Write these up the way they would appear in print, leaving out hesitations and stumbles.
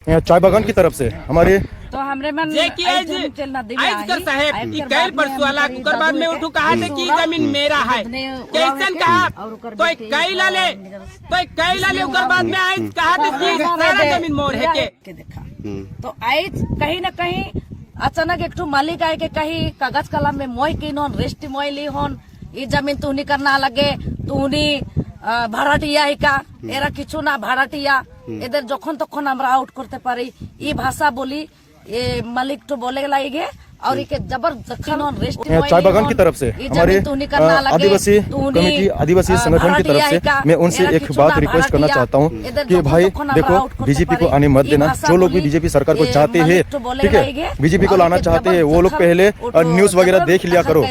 चाय बागान की तरफ से हमारे तो हमरे मन साहेब ई कैल परसुआला ओकर बाद में उठू कहा थे कि जमीन मेरा है कैसन कहा तो कई लाले ओकर बाद में आई कहा थे कि सारा जमीन मोर है के देखा तो आई कहीं न कहीं अचानक एक मालिक आए के कहीं कागज कलम में मोह की नोन रेस्ट मोह ली होन ये जमीन तुहनी करना लगे तुहनी भाड़ाटिया ही का एरा किचु ना भाड़ाटिया एদের যখন তখন আমরা আউট করতে পারি এই ভাষা বলি ये मालिक तो बोले लाएंगे और इके जबरदस्त चाय बागान की तरफ से हमारे आदिवासी कमेटी आदिवासी संगठन की तरफ से मैं उनसे एक बात रिक्वेस्ट करना चाहता हूँ कि भाई देखो बीजेपी को आने मत देना। जो लोग भी बीजेपी सरकार को चाहते हैं, ठीक है, बीजेपी को लाना चाहते हैं, वो लोग पहले न्यूज वगैरह देख लिया करो,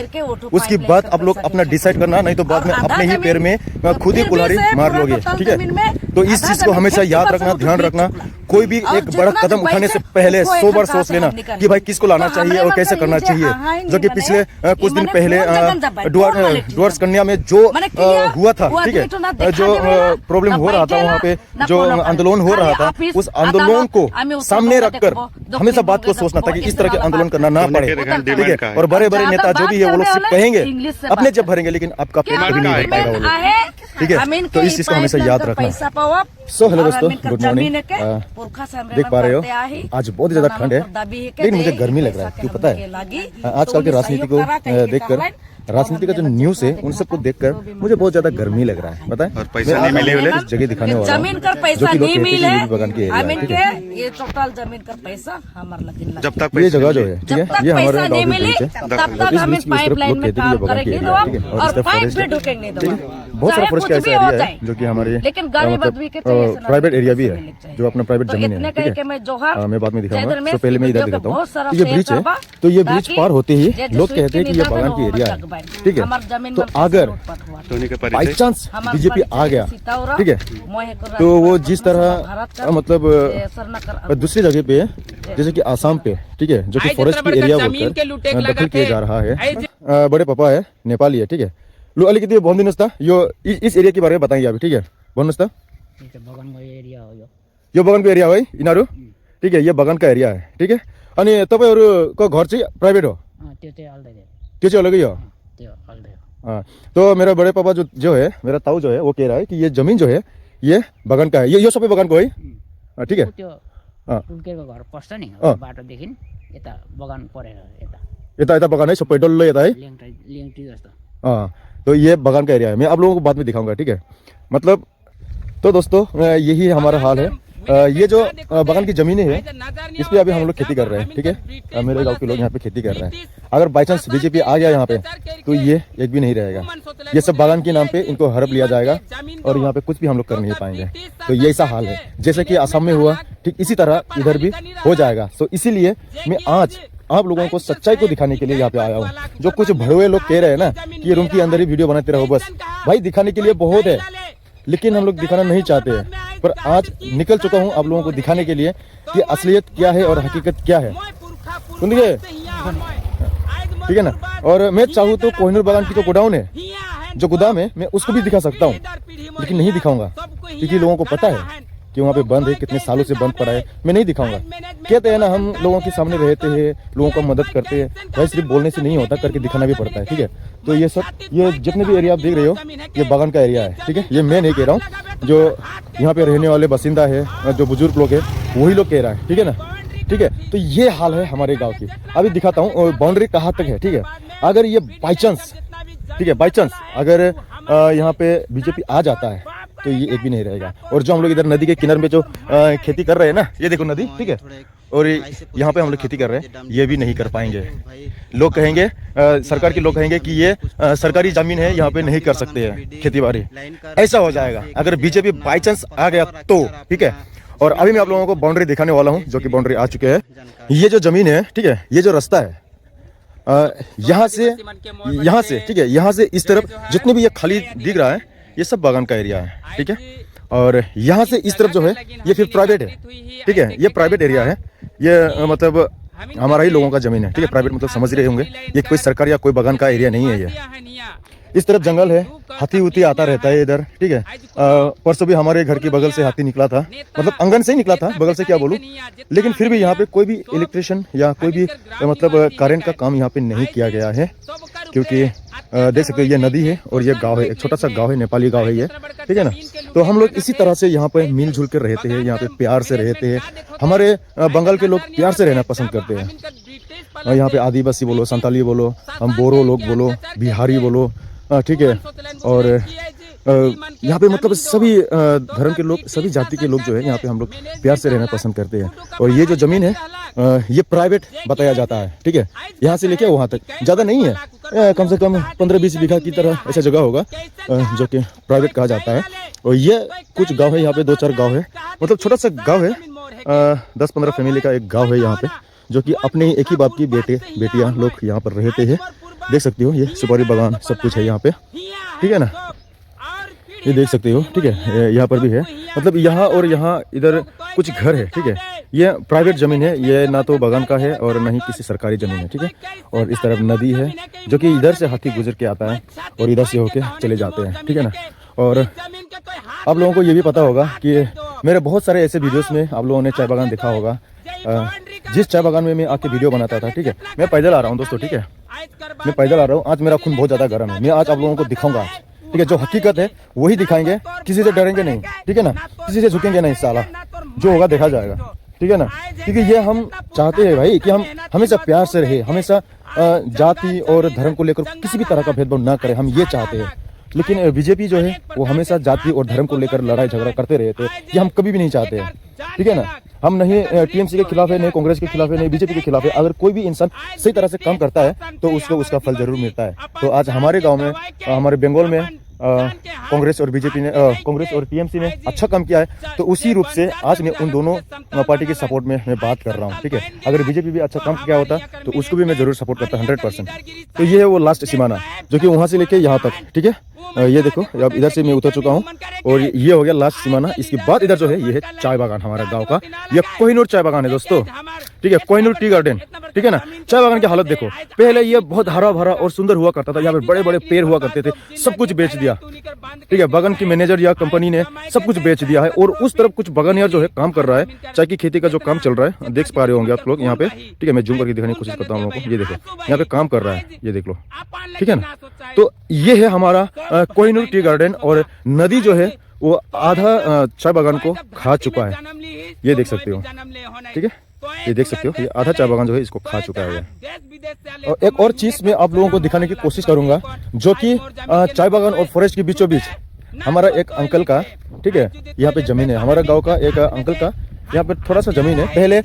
उसकी बात आप लोग अपना डिसाइड करना, नहीं तो बाद में अपने ही पैर में खुद ही कुल्हाड़ी मार लोगे, ठीक है। तो इस चीज को हमेशा याद रखना, ध्यान रखना। कोई भी एक बड़ा कदम उठाने से पहले 100 बार सोच लेना कि भाई किसको लाना चाहिए और कैसे करना चाहिए। जो कि पिछले कुछ दिन पहले डुअर्स कन्या में जो हुआ था, ठीक है, जो प्रॉब्लम हो रहा था वहाँ पे, जो आंदोलन हो रहा था, उस आंदोलन को सामने रखकर हमेशा बात को सोचना ताकि इस तरह के आंदोलन करना ना पड़े, ठीक है। और बड़े बड़े नेता जो भी है वो लोग सिर्फ कहेंगे, अपने जब भरेंगे, लेकिन आपका पेट कभी नहीं भर पाएगा वो लोग, ठीक है। तो इस चीज को हमेशा याद रखना। सो हेलो दोस्तों, गुड मॉर्निंग। देख पा रहे हो आज बहुत ज्यादा ठंड है, लेकिन मुझे गर्मी लग रहा है। क्यों पता है? आजकल की राजनीति को देखकर, राजनीति का जो न्यूज है उन सबको देखकर मुझे बहुत ज्यादा गर्मी लग रहा है। बताए पैसा नहीं मिले वाले जगह दिखाने वाला जमीन का पैसा नहीं मिले बगान के ये टोटल जमीन का पैसा हमारे लगे। जब तक ये जगह जो है, ठीक है, ये हमारे गाँव के बीच है, तब तक हम पाइपलाइन में काम करेंगे और पाइप भी ढुकेंगे। बहुत सारा फॉरेस्ट का ऐसा एरिया है जो कि हमारे प्राइवेट एरिया भी है, जो अपना प्राइवेट जमीन है, ठीक है। मैं बाद में दिखाऊंगा, तो पहले मैं इधर दिखाता हूँ। ये ब्रिज है, तो ये ब्रिज पार होते ही लोग कहते हैं कि ये बागान की एरिया है, ठीक है। तो अगर बाई चांस बीजेपी आ गया, ठीक है, तो वो जिस तरह मतलब दूसरी जगह पे जैसे कि आसाम पे, ठीक है, जो कि फॉरेस्ट की एरिया बोलकर दखल किया जा रहा है। बड़े पापा है, नेपाली है, ठीक है। लो अली कितनी बहुत दिन था यो इस एरिया के बारे में बताएंगे अभी, ठीक है। बहुत यो बगान को एरिया हो इनारू, ठीक है, ये बगान का एरिया है, ठीक है। अनि तपाईहरुको घर चाहिँ प्राइवेट हो? त्यो चाहिँ अलगै हो। हाँ, तो मेरा बड़े पापा जो है, मेरा ताऊ जो है, वो कह रहा है कि ये जमीन जो है ये बगान का है, ये सबै बगान को है, ठीक है। घर पर्छ नि बाटोदेखि यता बगान परेर यता बगान है, सबै डल्लो यता है। हाँ, तो ये बगान का एरिया है। मैं आप लोगों को बाद में दिखाऊंगा, ठीक है। मतलब तो दोस्तों यही हमारा हाल है। ये जो बगान की जमीनें हैं, इस पे अभी हम लोग खेती कर रहे हैं, ठीक है। मेरे गांव के लोग यहाँ पे खेती कर रहे हैं। अगर बाई चांस बीजेपी आ गया यहाँ पे, तो ये एक भी नहीं रहेगा। ये सब बगान के नाम पे इनको हड़प लिया जाएगा और यहाँ पे कुछ भी हम लोग कर नहीं पाएंगे। तो ये ऐसा हाल है, जैसे कि असम में हुआ, ठीक इसी तरह इधर भी हो जाएगा। तो इसीलिए मैं आज आप लोगों को सच्चाई को दिखाने के लिए यहाँ पे आया हूँ। जो कुछ भड़वे लोग कह रहे हैं ना कि रूम के अंदर ही वीडियो बनाते रहो, बस भाई दिखाने के लिए बहुत है, लेकिन हम लोग दिखाना नहीं चाहते हैं। पर आज निकल चुका हूँ आप लोगों को दिखाने के लिए कि असलियत क्या है और हकीकत क्या है, सुनिए, ठीक है ना। और मैं चाहूँ तो कोहिनूर बागान की जो गोडाउन है, जो गोदाम है, मैं उसको भी दिखा सकता हूँ, लेकिन नहीं दिखाऊंगा क्योंकि लोगों को पता है कि वहाँ पे बंद है, कितने सालों से बंद पड़ा है। मैं नहीं दिखाऊंगा। कहते हैं ना हम लोगों के सामने रहते हैं, लोगों को मदद करते हैं, भाई सिर्फ बोलने से नहीं होता, करके दिखाना भी पड़ता है, ठीक है। तो ये सब, ये जितने भी एरिया आप देख रहे हो, ये बागान का एरिया है, ठीक है। ये मैं नहीं कह रहा हूँ, जो यहाँ पे रहने वाले बासिंदा है, जो बुजुर्ग लोग है, वही लोग कह रहा है, ठीक है ना, ठीक है। तो ये हाल है हमारे गाँव की। अभी दिखाता हूँ बाउंड्री कहाँ तक है, ठीक है। अगर ये बाई चांस, ठीक है, बाई चांस अगर यहाँ पे बीजेपी आ जाता है तो ये एक भी नहीं रहेगा। और जो हम लोग इधर नदी के किनारे में जो खेती कर रहे हैं ना, ये देखो नदी, ठीक है, और यहाँ पे हम लोग खेती कर रहे हैं, ये भी नहीं कर पाएंगे। लोग कहेंगे, सरकार के लोग कहेंगे कि ये सरकारी जमीन है, यहाँ पे नहीं कर सकते हैं खेती बाड़ी। ऐसा हो जाएगा अगर बीजेपी बाई चांस आ गया तो, ठीक है। और अभी मैं आप लोगों को बाउंड्री दिखाने वाला हूँ, जो कि बाउंड्री आ चुके हैं। ये जो जमीन है, ठीक है, ये जो रास्ता है, यहाँ से, ठीक है, यहाँ से इस तरफ जितने भी ये खाली दिख रहा है, ये सब बागान का एरिया है, ठीक है। और यहाँ से इस तरफ जो है ये फिर प्राइवेट है, ठीक है। ये प्राइवेट एरिया है, ये मतलब हमारा ही लोगों का जमीन है, ठीक है। प्राइवेट मतलब समझ रहे होंगे, ये कोई सरकार या कोई बागान का एरिया नहीं है। इस तरफ जंगल है, हाथी उती आता रहता है इधर, ठीक है। परसों भी हमारे घर के बगल से हाथी निकला था, मतलब आंगन से ही निकला था, बगल से क्या बोलूं, लेकिन फिर भी यहाँ पे कोई भी इलेक्ट्रिशियन या कोई भी मतलब करंट का काम यहाँ पे नहीं किया गया है, क्योंकि देख सकते हो ये नदी है और ये गांव है, एक छोटा सा गांव है, नेपाली गांव है ये, ठीक है ना। तो हम लोग इसी तरह से यहाँ पे मिलजुल कर रहते हैं, यहाँ पे प्यार से रहते हैं। हमारे बंगाल के लोग प्यार से रहना पसंद करते हैं। यहाँ पे आदिवासी बोलो, संताली बोलो, हम बोरो लोग बोलो, बिहारी बोलो, ठीक है। और यहाँ पे मतलब सभी धर्म के लोग, सभी जाति के लोग जो है यहाँ पे हम लोग प्यार से रहना पसंद करते हैं। और ये जो जमीन है ये प्राइवेट बताया जाता है, ठीक है। यहाँ से लेके वहाँ तक ज़्यादा नहीं है, कम से कम 15-20 बीघा की तरह ऐसा जगह होगा जो कि प्राइवेट कहा जाता है। और ये कुछ गांव है, यहाँ पे 2-4 गांव है, मतलब छोटा सा गांव है, 10-15 फैमिली का एक गांव है यहाँ पे, जो कि अपने एक ही बाप की बेटियाँ लोग यहाँ पर रहते हैं। देख सकते हो ये सुपारी बागान सब कुछ है यहाँ पे, ठीक है ना, ये देख सकते हो, ठीक है। यहाँ पर भी है, मतलब यहाँ और यहाँ इधर कुछ घर है, ठीक है। ये प्राइवेट ज़मीन है, ये ना तो बागान का है और ना ही किसी सरकारी ज़मीन है, ठीक है। और इस तरफ नदी है, जो कि इधर से हाथी गुजर के आता है और इधर से होके चले जाते हैं, ठीक है ना। और आप लोगों को ये भी पता होगा कि मेरे बहुत सारे ऐसे वीडियोस में आप लोगों ने चाय बागान देखा होगा। जिस चाय बागान में मैं आके वीडियो बनाता था, ठीक है, मैं पैदल आ रहा हूँ दोस्तों, ठीक है, मैं पैदल आ रहा हूँ। आज मेरा खून बहुत ज़्यादा गर्म है, मैं आज आप लोगों को दिखाऊंगा, ठीक है। जो हकीकत है वही दिखाएंगे, किसी से डरेंगे नहीं, ठीक है ना, किसी से झुकेंगे नहीं, साला जो होगा देखा जाएगा, ठीक है ना। क्योंकि ये हम चाहते हैं भाई कि हम हमेशा प्यार से रहे, हमेशा जाति और धर्म को लेकर किसी भी तरह का भेदभाव ना करें, हम ये चाहते हैं। लेकिन बीजेपी जो है वो हमेशा जाति और धर्म को लेकर लड़ाई झगड़ा करते रहते हैं, ये हम कभी भी नहीं चाहते हैं, ठीक है ना। हम नहीं टीएमसी के खिलाफ है, नहीं कांग्रेस के खिलाफ है, नहीं बीजेपी के खिलाफ है। अगर कोई भी इंसान सही तरह से काम करता है तो उसको उसका फल जरूर मिलता है। तो आज हमारे गांव में, हमारे बंगाल में कांग्रेस और बीजेपी ने, कांग्रेस और टीएमसी ने अच्छा काम किया है, तो उसी रूप से आज मैं उन दोनों पार्टी के सपोर्ट में मैं बात कर रहा हूँ, ठीक है। अगर बीजेपी भी अच्छा काम किया होता तो उसको भी मैं जरूर सपोर्ट करता 100%। तो ये है वो लास्ट सीमाना, जो कि वहाँ से लेके यहाँ तक, ठीक है। ये देखो, अब इधर से मैं उतर चुका हूँ और ये हो गया लास्ट सीमाना। इसके बाद इधर जो है ये है चाय बागान हमारा गाँव का, ये कोहिनूर चाय बागान है दोस्तों, ठीक है, कोहिनूर टी गार्डन, ठीक है ना। चाय बागान की हालत देखो, पहले ये बहुत हरा भरा और सुंदर हुआ करता था, यहाँ पे बड़े बड़े पेड़ हुआ करते थे, सब कुछ बेच दिया, ठीक है। बागान की मैनेजर या कंपनी ने सब कुछ बेच दिया है। और उस तरफ कुछ बागानिया जो है काम कर रहा है, चाय की खेती का जो काम चल रहा है, देख पा रहे होंगे आप लोग यहाँ पे, ठीक है। मैं जूम करके दिखाने की कोशिश करता हूँ लोगों को, ये देखो यहाँ पे काम कर रहा है, ये देख लो, ठीक है ना। तो ये है हमारा कोहिनूर टी गार्डन, और नदी जो है वो आधा चाय बागान को खा चुका है, ये देख सकते हो, ठीक है। ये देख सकते हो, ये आधा चाय बागान जो है इसको खा चुका है। और एक और चीज मैं आप लोगों को दिखाने की कोशिश करूंगा, जो कि चाय बागान और फॉरेस्ट के बीचों बीच हमारा एक अंकल का, ठीक है, यहाँ पे जमीन है, हमारा गांव का एक अंकल का यहाँ पे थोड़ा सा जमीन है। पहले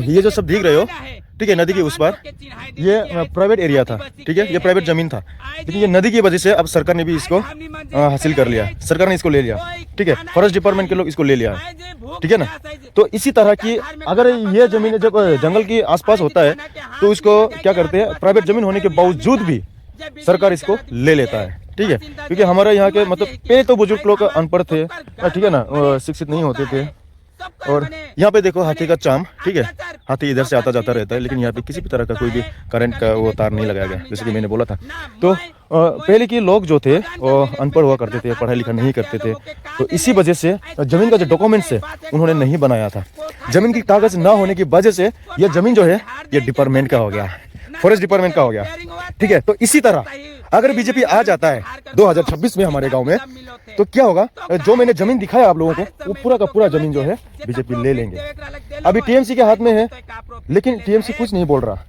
ये जो सब दिख रहे हो, ठीक है, नदी के उस पार ये प्राइवेट एरिया था, ठीक है, ये प्राइवेट जमीन था, लेकिन ये नदी की वजह से अब सरकार ने भी इसको हासिल कर लिया, सरकार ने इसको ले लिया, ठीक है। फॉरेस्ट डिपार्टमेंट के लोग इसको ले लिया, ठीक है ना। तो इसी तरह की अगर ये जमीन जब जंगल के आसपास होता है तो इसको क्या करते हैं, प्राइवेट जमीन होने के बावजूद भी सरकार इसको ले लेता है, ठीक है। क्योंकि हमारे यहाँ के मतलब पहले तो बुजुर्ग लोग अनपढ़ थे, ठीक है ना, शिक्षित नहीं होते थे। और यहाँ पे देखो हाथी का चाम, ठीक है, हाथी इधर से आता जाता रहता है, लेकिन यहाँ पे किसी भी तरह का कोई भी करंट का वो तार नहीं लगाया गया, जैसे कि मैंने बोला था। तो पहले के लोग जो थे वो अनपढ़ हुआ करते थे, पढ़ाई लिखा नहीं करते थे, तो इसी वजह से जमीन का जो डॉक्यूमेंट्स है उन्होंने नहीं बनाया था। जमीन की कागज ना होने की वजह से ये जमीन जो है ये डिपार्टमेंट का हो गया, फॉरेस्ट डिपार्टमेंट का हो गया, ठीक है। तो इसी तरह अगर बीजेपी आ जाता है 2026 में हमारे गांव में, तो क्या होगा, जो मैंने जमीन दिखाया आप लोगों को, वो पूरा का पूरा जमीन जो है बीजेपी ले लेंगे। अभी टीएमसी के हाथ में है, लेकिन टीएमसी कुछ नहीं बोल रहा,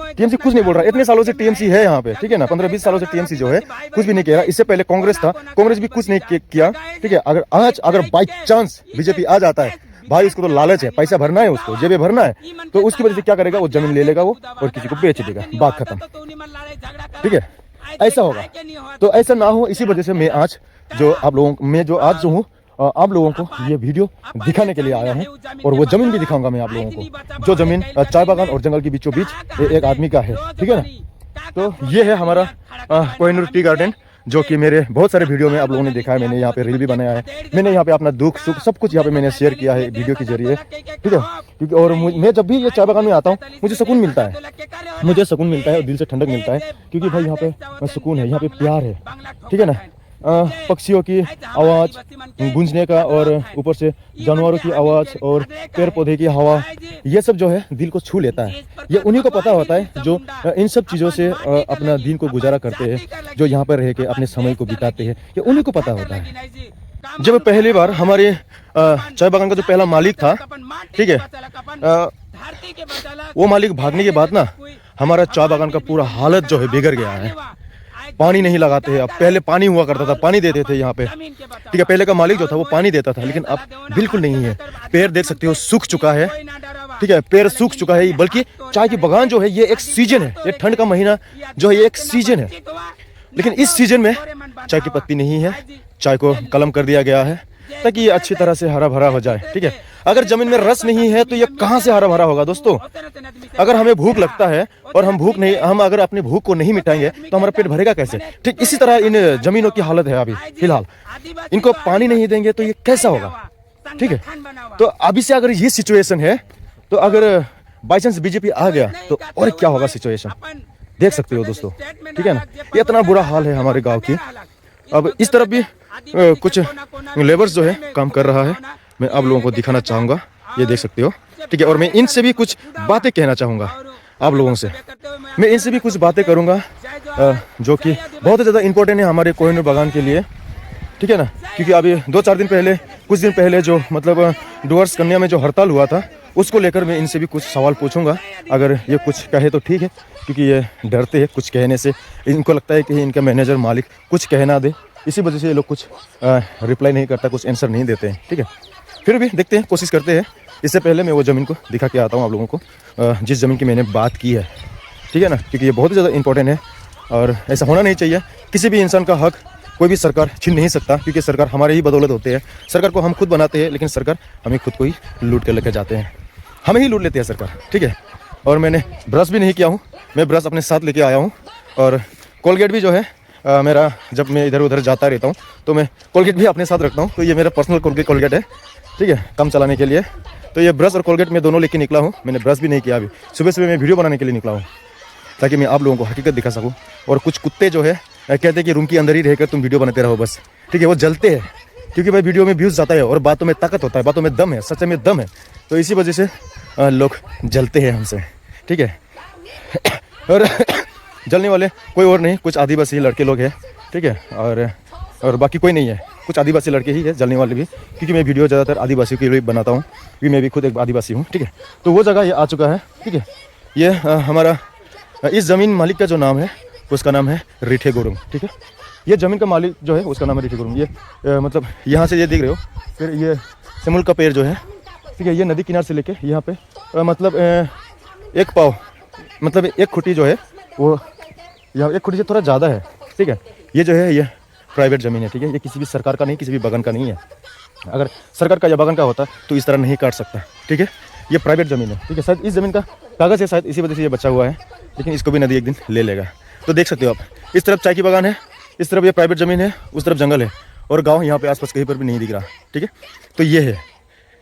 टीएमसी कुछ नहीं बोल रहा। इतने सालों से टीएमसी है यहाँ पे, ठीक है ना, 15-20 सालों से टीएमसी जो है कुछ भी नहीं किया। इससे पहले कांग्रेस था, कांग्रेस भी कुछ नहीं किया, ठीक है। अगर बाई चांस बीजेपी आ जाता है, भाई उसको तो लालच है, पैसा भरना है, उसको जेबे भरना है, तो उसकी वजह से क्या करेगा, वो जमीन ले लेगा वो और किसी को बेच देगा, बात खत्म, ठीक है, ऐसा होगा। तो ऐसा ना हो, इसी वजह से मैं आज जो आप लोगों हूँ आप लोगों को ये वीडियो दिखाने के लिए आया हूँ, और वो जमीन भी दिखाऊंगा मैं आप लोगों को, जो जमीन चाय बागान और जंगल के बीचों बीच एक आदमी का है, ठीक है ना। तो ये है हमारा कोहिनूर टी गार्डन, जो कि मेरे बहुत सारे वीडियो में आप लोगों ने देखा है। मैंने यहाँ पे रील भी बनाया है, मैंने यहाँ पे अपना दुख सुख सब कुछ यहाँ पे मैंने शेयर किया है वीडियो के जरिए, ठीक है। क्योंकि और मैं जब भी ये चाय बागान में आता हूँ मुझे सुकून मिलता है, मुझे सुकून मिलता है और दिल से ठंडक मिलता है, क्योंकि भाई यहाँ पे सुकून है, यहाँ पे प्यार है, ठीक है ना। पक्षियों की आवाज़ गूंजने का और ऊपर से जानवरों की आवाज़ और पेड़ पौधे की हवा, ये सब जो है दिल को छू लेता है। ये उन्हीं को पता होता है जो इन सब चीज़ों से अपना दिन को गुजारा करते हैं, जो यहाँ पर रह के अपने समय को बिताते हैं, ये उन्हीं को पता होता है। जब पहली बार हमारे चाय बागान का जो पहला मालिक था, ठीक है, वो मालिक भागने के बाद ना हमारा चाय बागान का पूरा हालत जो है बिगड़ गया है। पानी नहीं लगाते हैं अब, पहले पानी हुआ करता था, पानी देते थे यहाँ पे, ठीक है। पहले का मालिक जो था वो पानी देता था, लेकिन अब बिल्कुल नहीं है। पेड़ देख सकते हो सूख चुका है, ठीक है, पेड़ सूख चुका है। बल्कि चाय की बागान जो है ये एक सीजन है, ये ठंड का महीना जो है ये एक सीजन है, लेकिन इस सीजन में चाय की पत्ती नहीं है, चाय को कलम कर दिया गया है ताकि ये अच्छी तरह से हरा भरा हो जाए, ठीक है। अगर जमीन में रस नहीं है तो ये कहाँ से हरा भरा होगा दोस्तों। अगर हमें भूख लगता है और हम अगर अपनी भूख को नहीं मिटाएंगे तो हमारा पेट भरेगा कैसे। ठीक इसी तरह इन जमीनों की हालत है अभी फिलहाल, इनको पानी नहीं देंगे तो ये कैसा होगा, ठीक है। तो अभी से अगर ये सिचुएशन है तो अगर बाई चांस बीजेपी आ गया तो और क्या होगा सिचुएशन, देख सकते हो दोस्तों, ठीक है ना। ये इतना बुरा हाल है हमारे गाँव की। अब इस तरफ भी कुछ लेबर्स जो है काम कर रहा है, मैं आप लोगों को दिखाना चाहूँगा, ये देख सकते हो, ठीक है। और मैं इनसे भी कुछ बातें कहना चाहूँगा आप लोगों से, मैं इनसे भी कुछ बातें करूँगा जो कि बहुत ज़्यादा इंपॉर्टेंट है हमारे कोहिनूर बागान के लिए, ठीक है ना। क्योंकि अभी 2-4 दिन पहले, कुछ दिन पहले जो मतलब डुअर्स कन्या में जो हड़ताल हुआ था उसको लेकर मैं इनसे भी कुछ सवाल पूछूंगा। अगर ये कुछ कहे तो ठीक है, क्योंकि ये डरते हैं कुछ कहने से, इनको लगता है कि इनका मैनेजर मालिक कुछ कह ना दे, इसी वजह से ये लोग कुछ रिप्लाई नहीं करता, कुछ आंसर नहीं देते हैं, ठीक है। फिर भी देखते हैं, कोशिश करते हैं। इससे पहले मैं वो ज़मीन को दिखा के आता हूँ आप लोगों को, जिस ज़मीन की मैंने बात की है, ठीक है ना, क्योंकि ये बहुत ही ज़्यादा इंपॉर्टेंट है और ऐसा होना नहीं चाहिए। किसी भी इंसान का हक कोई भी सरकार छीन नहीं सकता, क्योंकि सरकार हमारे ही बदौलत होते हैं। सरकार को हम खुद बनाते हैं, लेकिन सरकार हमें खुद को ही लूट कर लेकर जाते हैं, हमें ही लूट लेते हैं सरकार, ठीक है। और मैंने ब्रश भी नहीं किया हूँ, मैं ब्रश अपने साथ लेके आया हूँ। और कोलगेट भी जो है मेरा, जब मैं इधर उधर जाता रहता हूँ तो मैं कोलगेट भी अपने साथ रखता हूँ, तो ये मेरा पर्सनल कोलगेट है, ठीक है, काम चलाने के लिए। तो ये ब्रश और कोलगेट मैं दोनों लेके निकला हूँ, मैंने ब्रश भी नहीं किया अभी, सुबह सुबह मैं वीडियो बनाने के लिए निकला हूँ ताकि मैं आप लोगों को हकीकत दिखा सकूँ। और कुछ कुत्ते जो है कहते हैं कि रूम के अंदर ही रहकर तुम वीडियो बनाते रहो बस, ठीक है, वो जलते हैं, क्योंकि भाई वीडियो में व्यूज़ जाता है और बातों में ताकत होता है, बातों में दम है, सच में दम है, तो इसी वजह से लोग जलते हैं हमसे, ठीक है। और जलने वाले कोई और नहीं, कुछ आदिवासी लड़के लोग हैं, ठीक है, और बाकी कोई नहीं है, कुछ आदिवासी लड़के ही है जलने वाले भी, क्योंकि मैं वीडियो ज़्यादातर आदिवासी के लिए बनाता हूँ, क्योंकि मैं भी खुद एक आदिवासी हूँ, ठीक है। तो वो जगह ये आ चुका है, ठीक है। ये हमारा इस ज़मीन मालिक का जो नाम है उसका नाम है रिठे गुरुंग, ठीक है। ये ज़मीन का मालिक जो है उसका नाम है रिठे गुरुंग। ये मतलब यहाँ से ये देख रहे हो, फिर ये सेमुल का पेड़ जो है, ठीक है, ये नदी किनारे से लेके यहाँ पे मतलब एक पाव, मतलब एक खुटी जो है वो यहाँ एक खुटी से थोड़ा ज़्यादा है, ठीक है। ये जो है ये प्राइवेट ज़मीन है, ठीक है, ये किसी भी सरकार का नहीं, किसी भी बागान का नहीं है। अगर सरकार का या बागान का होता तो इस तरह नहीं काट सकता, ठीक है। ये प्राइवेट ज़मीन है, ठीक है। शायद इस ज़मीन का कागज़ है, शायद इसी वजह से ये बचा हुआ है, लेकिन इसको भी नदी एक दिन ले लेगा। तो देख सकते हो आप, इस तरफ चाय की बागान है, इस तरफ ये प्राइवेट ज़मीन है, उस तरफ जंगल है, और गाँव यहाँ पे आसपास कहीं पर भी नहीं दिख रहा, ठीक है। तो ये है,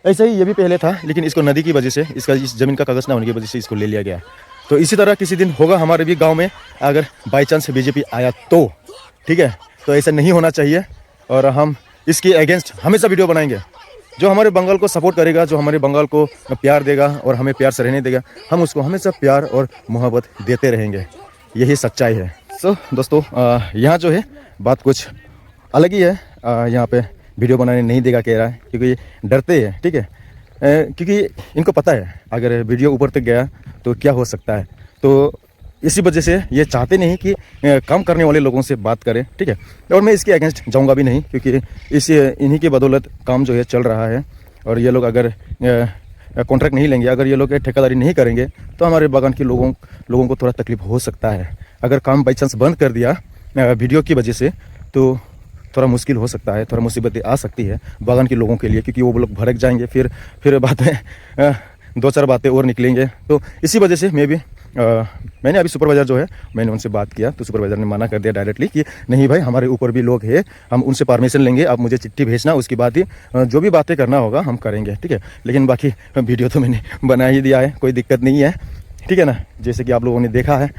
ऐसा ही ये भी पहले था, लेकिन इसको नदी की वजह से, इसका इस ज़मीन का कागज़ ना होने की वजह से इसको ले लिया गया। तो इसी तरह किसी दिन होगा हमारे भी गांव में, अगर बाई चांस बीजेपी आया तो, ठीक है। तो ऐसा नहीं होना चाहिए और हम इसके अगेंस्ट हमेशा वीडियो बनाएंगे। जो हमारे बंगाल को सपोर्ट करेगा, जो हमारे बंगाल को प्यार देगा और हमें प्यार से रहने देगा, हम उसको हमेशा प्यार और मोहब्बत देते रहेंगे, यही सच्चाई है। सो दोस्तों, यहाँ जो है बात कुछ अलग ही है। यहाँ पे वीडियो बनाने नहीं देगा कह रहा है, क्योंकि डरते हैं, ठीक है, क्योंकि इनको पता है अगर वीडियो ऊपर तक गया तो क्या हो सकता है। तो इसी वजह से ये चाहते नहीं कि काम करने वाले लोगों से बात करें, ठीक है। और मैं इसके अगेंस्ट जाऊंगा भी नहीं, क्योंकि इन्हीं की बदौलत काम जो है चल रहा है। और ये लोग अगर कॉन्ट्रैक्ट नहीं लेंगे, अगर ये लोग ठेकेदारी नहीं करेंगे तो हमारे बागान के लोगों को थोड़ा तकलीफ हो सकता है। अगर काम बाई चांस बंद कर दिया वीडियो की वजह से तो थोड़ा मुश्किल हो सकता है, थोड़ा मुसीबतें आ सकती है बागान के लोगों के लिए, क्योंकि वो लोग भड़क जाएंगे, फिर बातें 2-4 बातें और निकलेंगे। तो इसी वजह से मैं भी मैंने अभी सुपरवाइज़र जो है मैंने उनसे बात किया तो सुपरवाइज़र ने मना कर दिया डायरेक्टली कि नहीं भाई हमारे ऊपर भी लोग हैं, हम उनसे परमिशन लेंगे, आप मुझे चिट्ठी भेजना, उसके बाद ही जो भी बातें करना होगा हम करेंगे, ठीक है। लेकिन बाकी वीडियो तो मैंने बना ही दिया है, कोई दिक्कत नहीं है, ठीक है ना, जैसे कि आप लोगों ने देखा है,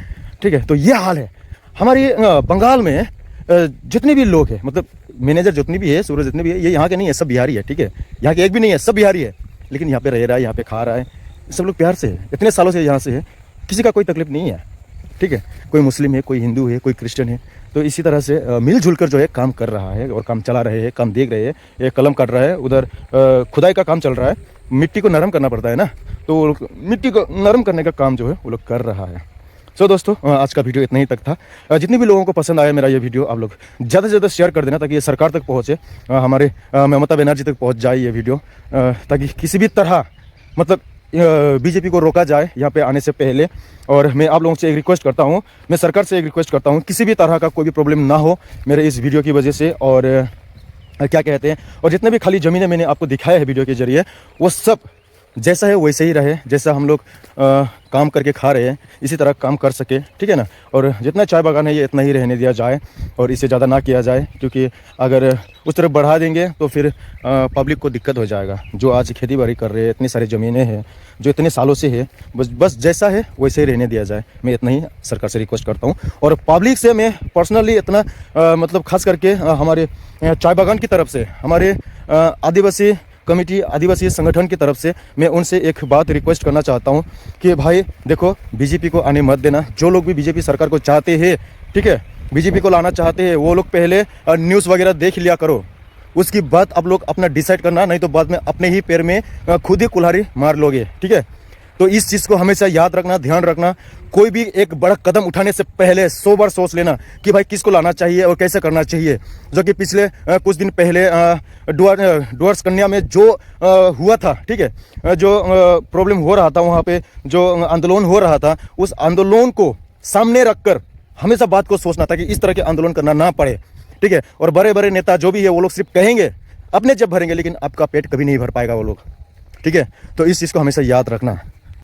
ठीक है। तो ये हाल है हमारी बंगाल में। जितने भी लोग हैं, मतलब मैनेजर जितनी भी है, सूरज जितने भी है, ये यहाँ के नहीं है, सब बिहारी है, ठीक है। यहाँ के एक भी नहीं है, सब बिहारी है, लेकिन यहाँ पे रह रहा है, यहाँ पे खा रहा है, सब लोग प्यार से है, इतने सालों से यहाँ से है, किसी का कोई तकलीफ नहीं है, ठीक है। कोई मुस्लिम है, कोई हिंदू है, कोई क्रिश्चियन है, तो इसी तरह से मिलजुल कर जो है काम कर रहा है और काम चला रहे हैं, काम देख रहे हैं। एक कलम काट रहा है, उधर खुदाई का काम चल रहा है, मिट्टी को नरम करना पड़ता है ना, तो मिट्टी को नरम करने का काम जो है वो लोग कर रहा है। सो दोस्तों आज का वीडियो इतना ही तक था। जितने भी लोगों को पसंद आया मेरा ये वीडियो, आप लोग ज़्यादा से ज़्यादा शेयर कर देना ताकि ये सरकार तक पहुँचे, हमारे ममता बनर्जी तक पहुँच जाए ये वीडियो, ताकि किसी भी तरह मतलब बीजेपी को रोका जाए यहाँ पे आने से पहले। और मैं आप लोगों से एक रिक्वेस्ट करता हूँ, मैं सरकार से एक रिक्वेस्ट करता हूँ, किसी भी तरह का कोई भी प्रॉब्लम ना हो मेरे इस वीडियो की वजह से। और क्या कहते हैं, और जितने भी खाली ज़मीनें मैंने आपको दिखाया है वीडियो के जरिए, वो सब जैसा है वैसे ही रहे, जैसा हम लोग काम करके खा रहे हैं इसी तरह काम कर सके, ठीक है ना। और जितना चाय बागान है ये इतना ही रहने दिया जाए और इसे ज़्यादा ना किया जाए, क्योंकि अगर उस तरफ बढ़ा देंगे तो फिर पब्लिक को दिक्कत हो जाएगा। जो आज खेती बाड़ी कर रहे हैं, इतनी सारी ज़मीनें हैं जो इतने सालों से है, बस जैसा है वैसे ही रहने दिया जाए, मैं इतना ही सरकार से रिक्वेस्ट करता हूँ। और पब्लिक से मैं पर्सनली इतना मतलब खास करके हमारे चाय बागान की तरफ से, हमारे आदिवासी कमेटी, आदिवासी संगठन की तरफ से मैं उनसे एक बात रिक्वेस्ट करना चाहता हूं कि भाई देखो, बीजेपी को आने मत देना। जो लोग भी बीजेपी सरकार को चाहते हैं, ठीक है, बीजेपी को लाना चाहते हैं, वो लोग पहले न्यूज़ वगैरह देख लिया करो, उसकी बात आप लोग अपना डिसाइड करना, नहीं तो बाद में अपने ही पैर में खुद ही कुल्हाड़ी मार लोगे, ठीक है। तो इस चीज़ को हमेशा याद रखना, ध्यान रखना। कोई भी एक बड़ा कदम उठाने से पहले 100 बार सोच लेना कि भाई किसको लाना चाहिए और कैसे करना चाहिए। जो कि पिछले कुछ दिन पहले डुअर्स कन्या में जो हुआ था, ठीक है, जो प्रॉब्लम हो रहा था वहाँ पे, जो आंदोलन हो रहा था, उस आंदोलन को सामने रखकर हमेशा बात को सोचना था कि इस तरह के आंदोलन करना ना पड़े, ठीक है। और बड़े बड़े नेता जो भी है वो लोग सिर्फ कहेंगे, अपने जब भरेंगे, लेकिन आपका पेट कभी नहीं भर पाएगा वो लोग, ठीक है। तो इस चीज़ को हमेशा याद रखना।